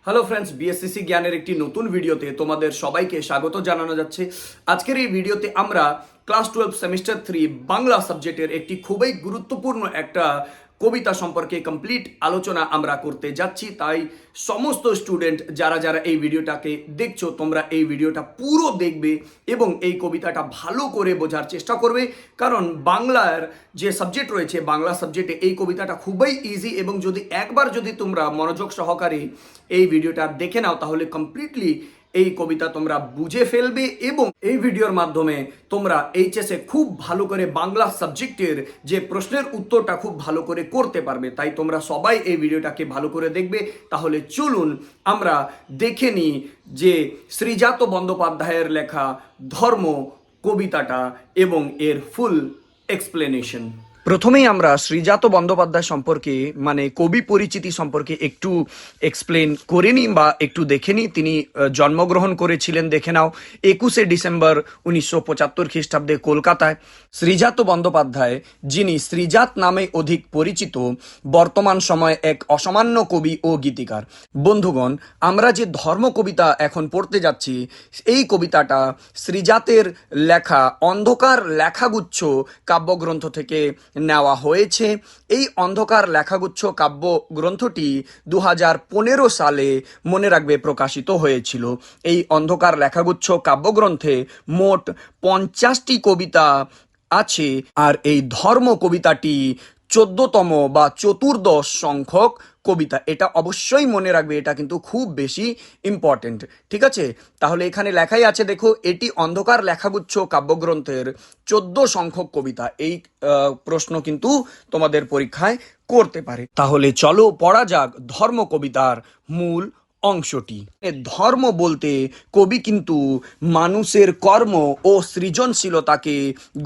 Hello friends, BSCC জ্ঞানের একটি নতুন ভিডিওতে তোমাদের সবাইকে স্বাগত জানানো যাচ্ছে। আজকের এই ভিডিওতে আমরা ক্লাস 12 সেমিস্টার 3 বাংলা সাবজেক্টের একটি খুবই গুরুত্বপূর্ণ একটা কবিতা সম্পর্কে কমপ্লিট আলোচনা আমরা করতে যাচ্ছি। তাই সমস্ত স্টুডেন্ট যারা যারা এই ভিডিওটাকে দেখছো, তোমরা এই ভিডিওটা পুরো দেখবে এবং এই কবিতাটা ভালো করে বোঝার চেষ্টা করবে, কারণ বাংলার যে সাবজেক্ট রয়েছে, বাংলা সাবজেক্টে এই কবিতাটা খুবই ইজি এবং একবার যদি তোমরা মনোযোগ সহকারে এই ভিডিওটা দেখে নাও তাহলে কমপ্লিটলি এই কবিতা তোমরা বুঝে ফেলবে এবং এই ভিডিওর মাধ্যমে তোমরা এইচএসে খুব ভালো করে বাংলা সাবজেক্টের যে প্রশ্নের উত্তরটা খুব ভালো করে করতে পারবে। তাই তোমরা সবাই এই ভিডিওটাকে ভালো করে দেখবে। তাহলে চলুন আমরা দেখে নিই যে শ্রীজাত বন্দ্যোপাধ্যায়ের লেখা ধর্ম কবিতাটা এবং এর ফুল এক্সপ্লেনেশন। প্রথমেই আমরা শ্রীজাত বন্দ্যোপাধ্যায় সম্পর্কে মানে কবি পরিচিতি সম্পর্কে একটু এক্সপ্লেন করে নিই বা একটু দেখে নিই। তিনি জন্মগ্রহণ করেছিলেন, দেখে নাও, 21শে ডিসেম্বর 1975 খ্রিস্টাব্দে কলকাতায়। শ্রীজাত বন্দ্যোপাধ্যায়, যিনি শ্রীজাত নামে অধিক পরিচিত, বর্তমান সময়ে এক অসামান্য কবি ও গীতিকার। বন্ধুগণ, আমরা যে ধর্ম কবিতা এখন পড়তে যাচ্ছি, এই কবিতাটা শ্রীজাতের লেখা অন্ধকার লেখাগুচ্ছ কাব্যগ্রন্থ থেকে নেওয়া হয়েছে। এই অন্ধকার লেখাগুচ্ছ কাব্য গ্রন্থটি 2015 সালে, মনে রাখবে, প্রকাশিত হয়েছিল। এই অন্ধকার লেখাগুচ্ছ কাব্যগ্রন্থে মোট 50টি কবিতা আছে, আর এই ধর্ম কবিতাটি 14তম বা চতুর্দশ সংখ্যক কবিতা। এটা অবশ্যই মনে রাখবে, এটা কিন্তু খুব বেশি ইম্পর্টেন্ট। ঠিক আছে, তাহলে এখানে লেখাই আছে, দেখো, এটি অন্ধকার লেখাগুচ্ছ কাব্যগ্রন্থের 14 সংখ্যক কবিতা। এই প্রশ্ন কিন্তু তোমাদের পরীক্ষায় করতে পারে। তাহলে চলো পড়া যাক ধর্ম কবিতার মূল অংশটি। ধর্ম বলতে কবি কিন্তু মানুষের কর্ম ও সৃজনশীলতাকে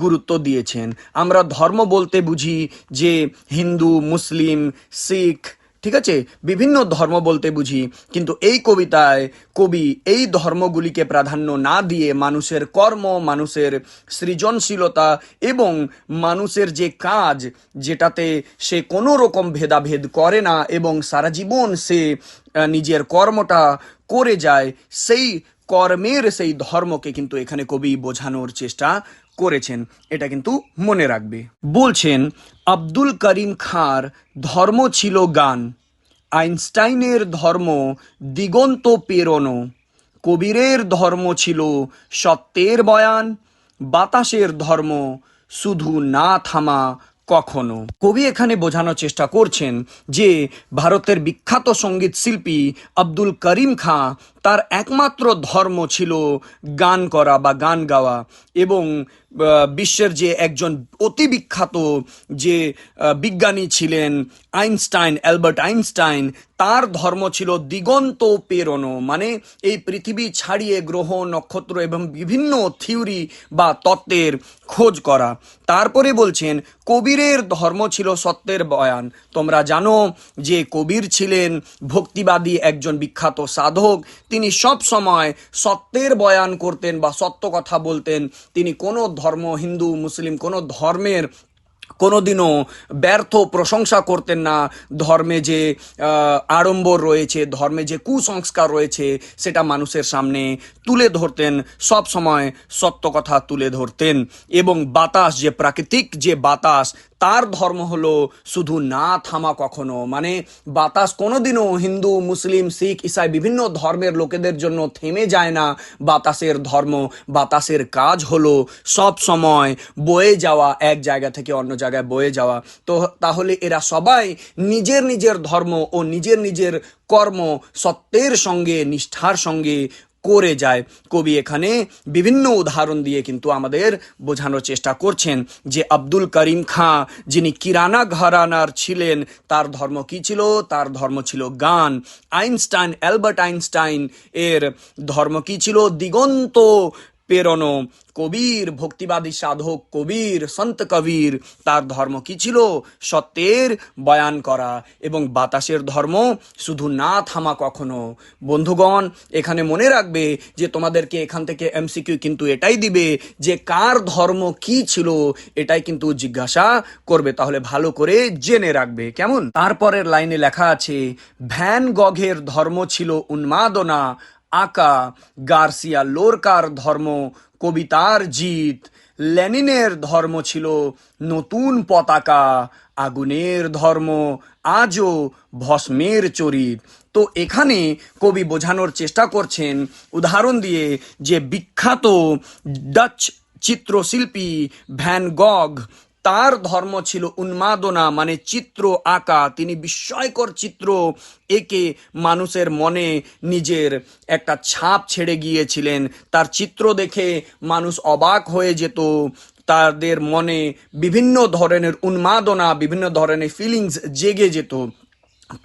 গুরুত্ব দিয়েছেন। আমরা ধর্ম বলতে বুঝি যে হিন্দু, মুসলিম, শিখ, ঠিক আছে, বিভিন্ন ধর্ম বলতে বুঝি, কিন্তু এই কবিতায় কবি এই ধর্মগুলিকে প্রাধান্য না দিয়ে মানুষের কর্ম, মানুষের সৃজনশীলতা এবং মানুষের যে কাজ, যেটাতে সে কোনো রকম ভেদাভেদ করে না এবং সারা জীবন সে নিজের কর্মটা করে যায়, সেই কর্মের সেই ধর্মকে কিন্তু এখানে কবি বোঝানোর চেষ্টা করেছেন। এটা কিন্তু মনে রাখবে। বলছেন, আব্দুল করিম খাঁর ধর্ম ছিল গান, আইনস্টাইনের ধর্ম দিগন্ত পেরোনো, কবিরের ধর্ম ছিল সত্যের বয়ান, বাতাসের ধর্ম শুধু না থামা কখনো। কবি এখানে বোঝানোর চেষ্টা করছেন যে ভারতের বিখ্যাত সঙ্গীত শিল্পী আব্দুল করিম খাঁ, তার একমাত্র ধর্ম ছিল গান করা বা গান গাওয়া, এবং বিশ্বের যে একজন অতি বিখ্যাত যে বিজ্ঞানী ছিলেন আইনস্টাইন, অ্যালবার্ট আইনস্টাইন, তার ধর্ম ছিল দিগন্ত পেরোনো, মানে এই পৃথিবী ছাড়িয়ে গ্রহ, নক্ষত্র এবং বিভিন্ন থিওরি বা তত্ত্বের খোঁজ করা। তারপরে বলছেন, কবিরের ধর্ম ছিল সত্যের বয়ান। তোমরা জানো যে কবির ছিলেন ভক্তিবাদী একজন বিখ্যাত সাধক। তিনি সব সময় সত্যের বয়ান করতেন বা সত্য কথা বলতেন। তিনি কোনো ধর্ম, হিন্দু, মুসলিম, কোনো ধর্মের কোনোদিনও ব্যর্থ প্রশংসা করতেন না। ধর্মে যে আড়ম্বর রয়েছে, ধর্মে যে কুসংস্কার রয়েছে, সেটা মানুষের সামনে তুলে ধরতেন, সব সময় সত্য কথা তুলে ধরতেন। এবং বাতাস, যে প্রাকৃতিক যে বাতাস, তার ধর্ম হলো শুধু না থামা কখনো, মানে বাতাস কোনোদিনও হিন্দু, মুসলিম, শিখ, ইসাই বিভিন্ন ধর্মের লোকেদের জন্য থেমে যায় না। বাতাসের ধর্ম, বাতাসের কাজ হলো সব সময় বয়ে যাওয়া, এক জায়গা থেকে অন্য জায়গায় বয়ে যাওয়া। তো তাহলে এরা সবাই নিজের নিজের ধর্ম ও নিজের নিজের কর্ম সত্যের সঙ্গে, নিষ্ঠার সঙ্গে করে যায়। কবি এখানে বিভিন্ন উদাহরণ দিয়ে কিন্তু আমাদের বোঝানোর চেষ্টা করছেন যে আব্দুল করিম খাঁ, যিনি কিরানা ঘরানার ছিলেন, তার ধর্ম কি ছিল? তার ধর্ম ছিল গান। আইনস্টাইন, অ্যালবার্ট আইনস্টাইন, এর ধর্ম কি ছিল? দিগন্ত পেরোনো। কবির, ভক্তিবাদী সাধক কবির, সন্ত কবির, তার ধর্ম কি ছিল? সত্যের বয়ান করা। এবং বাতাসের ধর্ম শুধু না থামা কখনো। বন্ধুগণ, এখানে মনে রাখবে যে তোমাদেরকে এখান থেকে এমসিকিউ কিন্তু এটাই দিবে যে কার ধর্ম কি ছিল, এটাই কিন্তু জিজ্ঞাসা করবে। তাহলে ভালো করে জেনে রাখবে, কেমন? তারপরের লাইনে লেখা আছে, ভ্যান গঘের ধর্ম ছিল উন্মাদনা আঁকা, গার্সিয়া লোরকার ধর্ম কবিতার জিত, লেনিনের ধর্ম ছিল নতুন পতাকা, আগুনের ধর্ম আজও ভস্মের চরিত। তো এখানে কবি বোঝানোর চেষ্টা করছেন উদাহরণ দিয়ে যে বিখ্যাত ডাচ চিত্রশিল্পী ভ্যান গগ, তার ধর্ম ছিল উন্মাদনা, মানে চিত্র আঁকা। তিনি বিস্ময়কর চিত্র এঁকে মানুষের মনে নিজের একটা ছাপ ছেড়ে গিয়েছিলেন। তার চিত্র দেখে মানুষ অবাক হয়ে যেত, তাদের মনে বিভিন্ন ধরনের উন্মাদনা, বিভিন্ন ধরনের ফিলিংস জেগে যেত।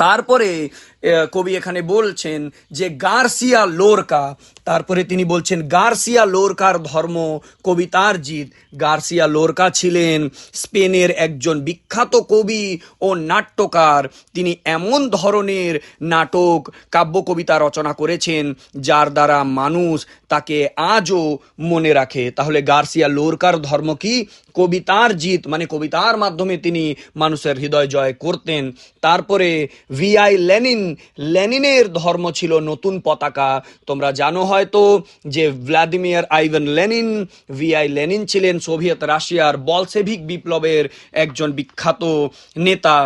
তারপরে কবি এখানে বলছেন যে গার্সিয়া লোরকা, তারপরে তিনি বলছেন গার্সিয়া লোরকার ধর্ম কবিতার জিত। গার্সিয়া লোরকা ছিলেন স্পেনের একজন বিখ্যাত কবি ও নাট্যকার। তিনি এমন ধরনের নাটক, কাব্য কবিতা রচনা করেছেন যার দ্বারা মানুষ তাকে আজও মনে রাখে। তাহলে গার্সিয়া লোরকার ধর্ম কি? কবিতার জিত, মানে কবিতার মাধ্যমে তিনি মানুষের হৃদয় জয় করতেন। তারপরে ভিআই লেনিন, লেনিনের ধর্ম ছিল নতুন পতাকা। তোমরা জানো হয়তো যে Vladimir Ivan Lenin, VI Lenin ছিলেন সোভিয়েত রাশিয়ার বলশেভিক বিপ্লবের একজন বিখ্যাত নেতা।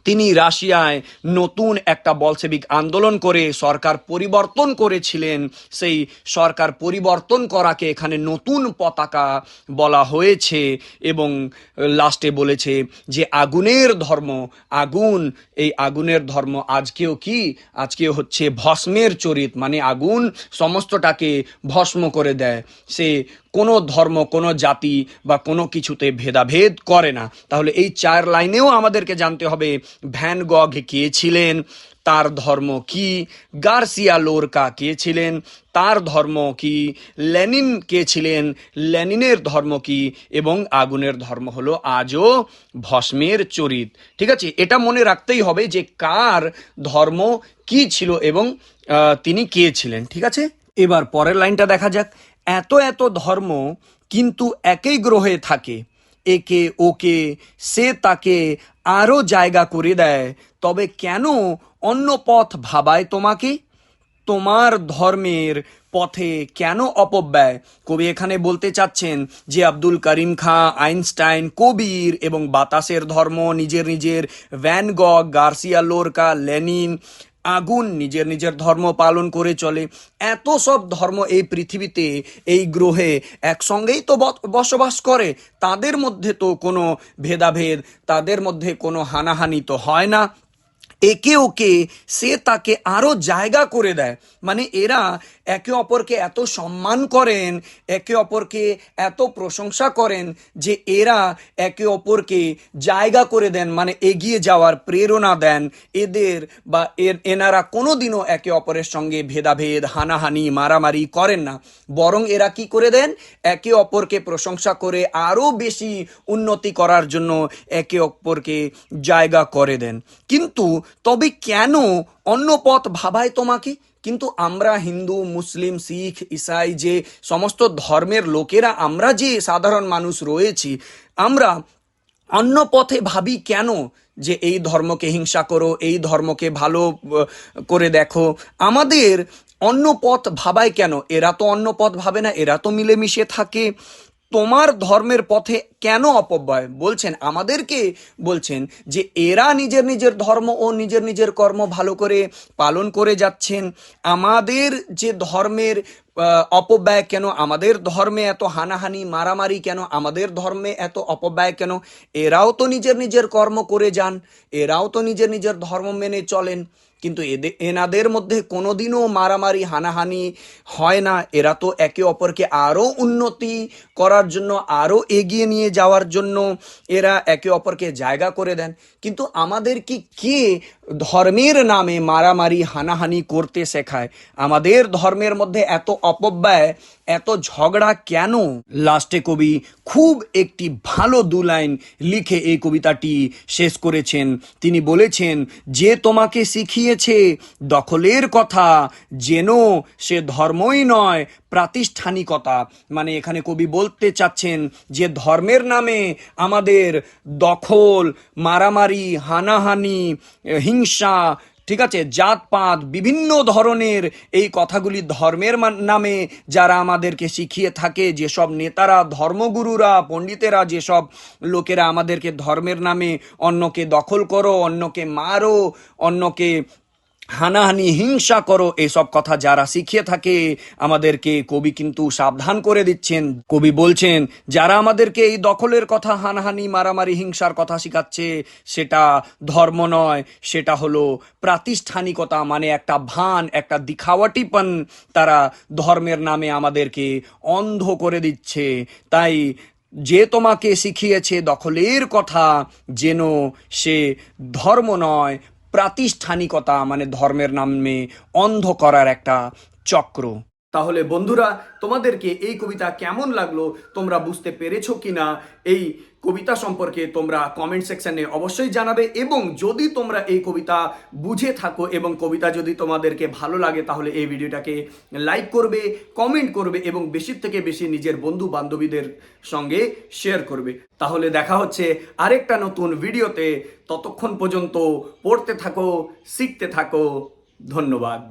তিনি রাশিয়ায় নতুন একটা বলশেভিক আন্দোলন করে সরকার পরিবর্তন করেছিলেন। সেই সরকার পরিবর্তন করাকে এখানে নতুন পতাকা বলা হয়েছে। এবং লাস্টে বলেছে যে আগুনের ধর্ম, আগুন, এই আগুনের ধর্ম আজকেও কি? আজকেও হচ্ছে ভস্মের চরিত, মানে আগুন সমস্তটাকে ভস্ম করে দেয়। সে কোনো ধর্ম, কোনো জাতি বা কোনো কিছুতে ভেদাভেদ করে না। তাহলে এই 4 লাইনেও আমাদেরকে জানতে হবে ভ্যান গঘ কে ছিলেন, তার ধর্ম কি, গার্সিয়া লোরকা কে ছিলেন, তার ধর্ম কি, লেনিন কে ছিলেন, লেনিনের ধর্ম কি, এবং আগুনের ধর্ম হলো আজও ভস্মের চরিত। ঠিক আছে, এটা মনে রাখতেই হবে যে কার ধর্ম কি ছিল এবং তিনি কে ছিলেন। ঠিক আছে, এবার পরের লাইনটা দেখা যাক। এত এত ধর্ম কিন্তু একই গ্রহে থাকে, একে ওকে সে তাকে আরো জায়গা করে দেয়, তবে কেন অন্য পথ ভাবায় তোমাকে? তোমার ধর্মের পথে কেন অপব্যয়? কবি এখানে বলতে চাচ্ছেন যে আব্দুল করিম খাঁ, আইনস্টাইন, কবির এবং বাতাসের ধর্ম নিজের নিজের, ভ্যান গগ, গার্সিয়া লোরকা, লেনিন, আগুন নিজের নিজের ধর্ম পালন করে চলে। এত সব ধর্ম এই পৃথিবীতে, এই গ্রহে একসঙ্গেই তো বসবাস করে। তাদের মধ্যে তো কোনো ভেদাভেদ, তাদের মধ্যে কোনো হানাহানি তো হয় না। একে ওকে সে তাকে আরো জায়গা করে দেয়, মানে এরা একে অপরকে এত সম্মান করেন, একে অপরকে এত প্রশংসা করেন যে এরা একে অপরকে জায়গা করে দেন, মানে এগিয়ে যাওয়ার প্রেরণা দেন। এদের বা এনারা কোনোদিনও একে অপরের সঙ্গে ভেদাভেদ, হানাহানি, মারামারি করেন না, বরং এরা কি করে দেন? একে অপরকে প্রশংসা করে আরো বেশি উন্নতি করার জন্য একে অপরকে জায়গা করে দেন। কিন্তু তবে কেন অন্য পথ ভাবায় তোমাকে? কিন্তু আমরা হিন্দু, মুসলিম, শিখ, ইসাই, যে সমস্ত ধর্মের লোকেরা, আমরা যে সাধারণ মানুষ রয়েছি, আমরা অন্য পথে ভাবি কেন? যে এই ধর্মকে হিংসা করো, এই ধর্মকে ভালো করে দেখো। আমাদের অন্য পথ ভাবায় কেন? এরা তো অন্য পথ ভাবে না, এরা তো মিলেমিশে থাকে। তোমার ধর্মের পথে কেন অপব্যয়? বলছেন আমাদেরকে, বলছেন যে এরা নিজের নিজের ধর্ম ও নিজের নিজের কর্ম ভালো করে পালন করে যাচ্ছেন। আমাদের যে ধর্মের অপব্যয় কেন? আমাদের ধর্মে এত হানাহানি, মারামারি কেন? আমাদের ধর্মে এত অপব্যয় কেন? এরাও তো নিজের নিজের কর্ম করে যান, এরাও তো নিজের নিজের ধর্ম মেনে চলেন, কিন্তু এনাদের মধ্যে কোনোদিনও মারামারি, হানাহানি হয় না। এরা তো একে অপরকে আরও উন্নতি করার জন্য, আরও এগিয়ে নিয়ে যাওয়ার জন্য এরা একে অপরকে জায়গা করে দেন। কিন্তু আমাদের কি কে ধর্মের নামে মারামারি, হানাহানি করতে শেখায়? আমাদের ধর্মের মধ্যে এত অপব্যয়, এত ঝগড়া কেন? লাস্টে কবি খুব একটি ভালো দু লাইন লিখে এই কবিতাটি শেষ করেছেন। তিনি বলেছেন, যে তোমাকে শিখিয়েছে দখলের কথা, যেন সে ধর্মই নয় প্রাতিষ্ঠানিকতা। মানে এখানে কবি বলতে চাচ্ছেন যে ধর্মের নামে আমাদের দখল, মারামারি, হানাহানি, হিংসা, ঠিক আছে, জাতপাত, বিভিন্ন ধরনের এই কথাগুলি ধর্মের নামে যারা আমাদেরকে শিখিয়ে থাকে, যেসব নেতারা, ধর্মগুরুরা, পণ্ডিতেরা, যেসব লোকেরা আমাদেরকে ধর্মের নামে অন্যকে দখল করো, অন্যকে মারো, অন্যকে হানাহানি, হিংসা করো, এসব কথা যারা শিখিয়ে থাকে আমাদেরকে, কবি কিন্তু সাবধান করে দিচ্ছেন। কবি বলছেন যারা আমাদেরকে এই দখলের কথা, হানাহানি, মারামারি, হিংসার কথা শিখাচ্ছে, সেটা ধর্ম নয়, সেটা হলো প্রাতিষ্ঠানিকতা। মানে একটা ভান, একটা দিখাওয়াটিপন, তারা ধর্মের নামে আমাদেরকে অন্ধ করে দিচ্ছে। তাই যে তোমাকে শিখিয়েছে দখলের কথা, যেন সে ধর্ম নয় প্রাতিষ্ঠানিকতা, মানে ধর্মের নামে অন্ধ করার একটা চক্র। তাহলে বন্ধুরা, তোমাদেরকে এই কবিতা কেমন লাগলো, তোমরা বুঝতে পেরেছো কিনা এই কবিতা সম্পর্কে তোমরা কমেন্ট সেকশনে অবশ্যই জানাবে। এবং যদি তোমরা এই কবিতা বুঝে থাকো এবং কবিতা যদি তোমাদেরকে ভালো লাগে, তাহলে এই ভিডিওটাকে লাইক করবে, কমেন্ট করবে এবং বেশি থেকে বেশি নিজের বন্ধু বান্ধবীদের সঙ্গে শেয়ার করবে। তাহলে দেখা হচ্ছে আরেকটা নতুন ভিডিওতে। ততক্ষণ পর্যন্ত পড়তে থাকো, শিখতে থাকো। ধন্যবাদ।